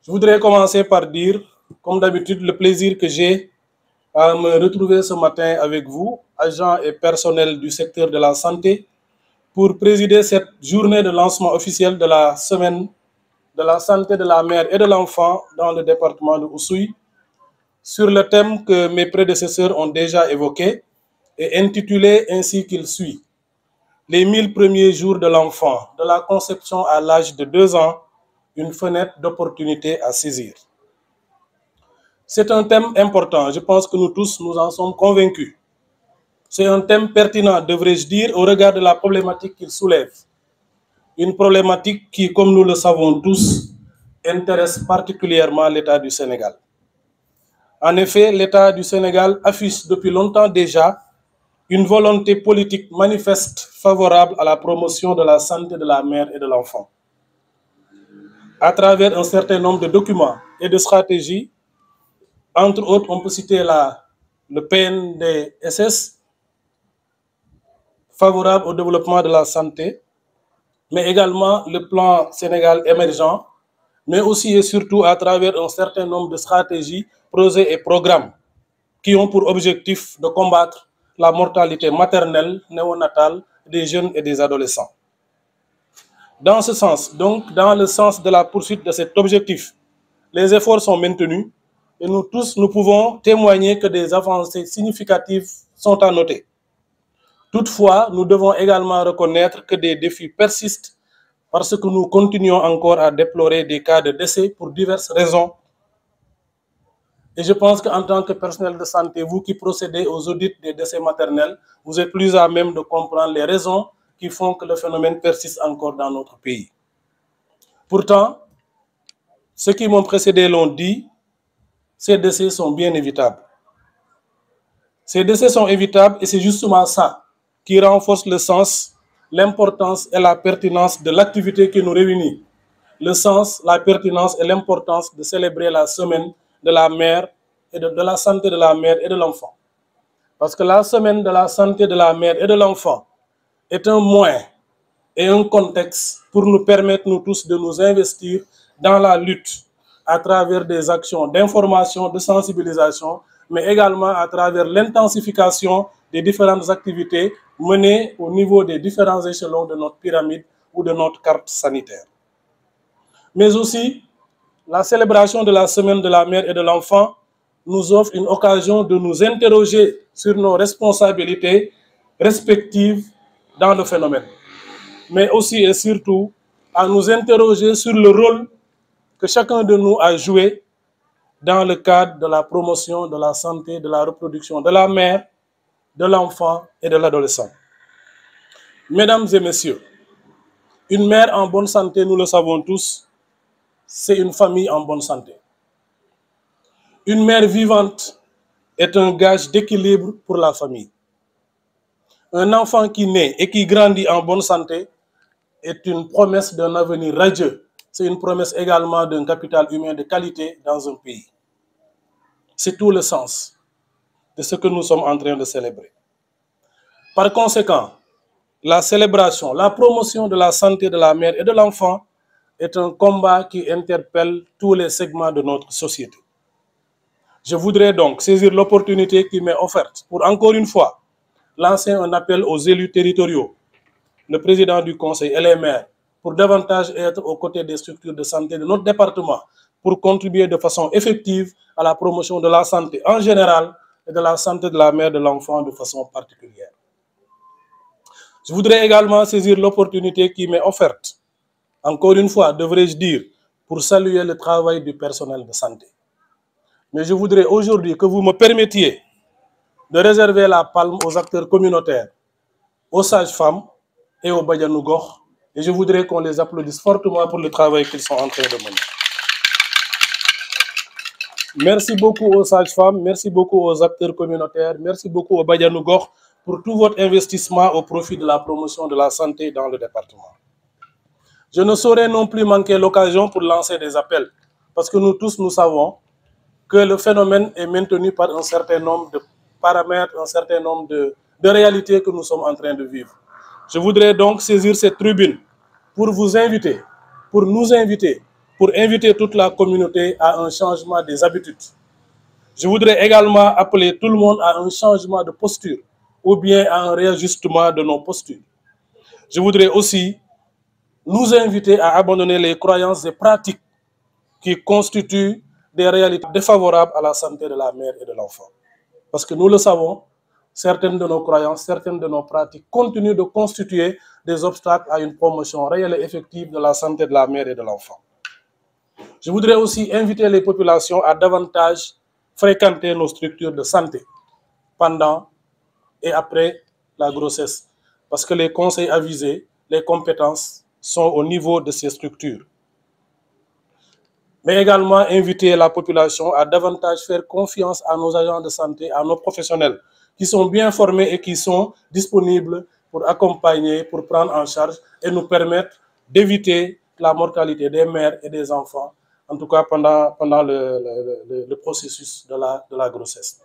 Je voudrais commencer par dire, comme d'habitude, le plaisir que j'ai à me retrouver ce matin avec vous, agents et personnels du secteur de la santé, pour présider cette journée de lancement officiel de la semaine de la santé de la mère et de l'enfant dans le département de Oussouye, sur le thème que mes prédécesseurs ont déjà évoqué et intitulé ainsi qu'il suit: les 1000 premiers jours de l'enfant, de la conception à l'âge de 2 ans, une fenêtre d'opportunité à saisir. C'est un thème important, je pense que nous tous nous en sommes convaincus. C'est un thème pertinent, devrais-je dire, au regard de la problématique qu'il soulève. Une problématique qui, comme nous le savons tous, intéresse particulièrement l'État du Sénégal. En effet, l'État du Sénégal affiche depuis longtemps déjà une volonté politique manifeste favorable à la promotion de la santé de la mère et de l'enfant. À travers un certain nombre de documents et de stratégies, entre autres, on peut citer le PNDSS, favorable au développement de la santé, mais également le plan Sénégal émergent, mais aussi et surtout à travers un certain nombre de stratégies, projets et programmes qui ont pour objectif de combattre la mortalité maternelle, néonatale des jeunes et des adolescents. Dans ce sens, donc dans le sens de la poursuite de cet objectif, les efforts sont maintenus et nous tous, nous pouvons témoigner que des avancées significatives sont à noter. Toutefois, nous devons également reconnaître que des défis persistent parce que nous continuons encore à déplorer des cas de décès pour diverses raisons. Et je pense qu'en tant que personnel de santé, vous qui procédez aux audits des décès maternels, vous êtes plus à même de comprendre les raisons qui font que le phénomène persiste encore dans notre pays. Pourtant, ceux qui m'ont précédé l'ont dit, ces décès sont bien évitables. Ces décès sont évitables et c'est justement ça qui renforce le sens, l'importance et la pertinence de l'activité qui nous réunit. Le sens, la pertinence et l'importance de célébrer la semaine de la mère et de la santé de la mère et de l'enfant. Parce que la semaine de la santé de la mère et de l'enfant est un moyen et un contexte pour nous permettre, nous tous, de nous investir dans la lutte à travers des actions d'information, de sensibilisation, mais également à travers l'intensification des différentes activités menées au niveau des différents échelons de notre pyramide ou de notre carte sanitaire. Mais aussi, la célébration de la semaine de la mère et de l'enfant nous offre une occasion de nous interroger sur nos responsabilités respectives dans le phénomène, mais aussi et surtout à nous interroger sur le rôle que chacun de nous a joué dans le cadre de la promotion de la santé, de la reproduction de la mère, de l'enfant et de l'adolescent. Mesdames et messieurs, une mère en bonne santé, nous le savons tous, c'est une famille en bonne santé. Une mère vivante est un gage d'équilibre pour la famille. Un enfant qui naît et qui grandit en bonne santé est une promesse d'un avenir radieux. C'est une promesse également d'un capital humain de qualité dans un pays. C'est tout le sens de ce que nous sommes en train de célébrer. Par conséquent, la célébration, la promotion de la santé de la mère et de l'enfant est un combat qui interpelle tous les segments de notre société. Je voudrais donc saisir l'opportunité qui m'est offerte pour, encore une fois, lancer un appel aux élus territoriaux, le président du conseil et les maires, pour davantage être aux côtés des structures de santé de notre département, pour contribuer de façon effective à la promotion de la santé en général et de la santé de la mère et de l'enfant de façon particulière. Je voudrais également saisir l'opportunité qui m'est offerte, encore une fois, devrais-je dire, pour saluer le travail du personnel de santé. Mais je voudrais aujourd'hui que vous me permettiez de réserver la palme aux acteurs communautaires, aux sages-femmes et aux Badianou Gox, et je voudrais qu'on les applaudisse fortement pour le travail qu'ils sont en train de mener. Merci beaucoup aux sages-femmes, merci beaucoup aux acteurs communautaires, merci beaucoup aux Badianou Gox pour tout votre investissement au profit de la promotion de la santé dans le département. Je ne saurais non plus manquer l'occasion pour lancer des appels, parce que nous tous, nous savons que le phénomène est maintenu par un certain nombre de paramètres, un certain nombre de réalités que nous sommes en train de vivre. Je voudrais donc saisir cette tribune pour vous inviter, pour nous inviter, pour inviter toute la communauté à un changement des habitudes. Je voudrais également appeler tout le monde à un changement de posture ou bien à un réajustement de nos postures. Je voudrais aussi nous inviter à abandonner les croyances et pratiques qui constituent des réalités défavorables à la santé de la mère et de l'enfant. Parce que nous le savons, certaines de nos croyances, certaines de nos pratiques continuent de constituer des obstacles à une promotion réelle et effective de la santé de la mère et de l'enfant. Je voudrais aussi inviter les populations à davantage fréquenter nos structures de santé pendant et après la grossesse, parce que les conseils avisés, les compétences sont au niveau de ces structures. Mais également inviter la population à davantage faire confiance à nos agents de santé, à nos professionnels, qui sont bien formés et qui sont disponibles pour accompagner, pour prendre en charge et nous permettre d'éviter la mortalité des mères et des enfants, en tout cas pendant le processus de la grossesse.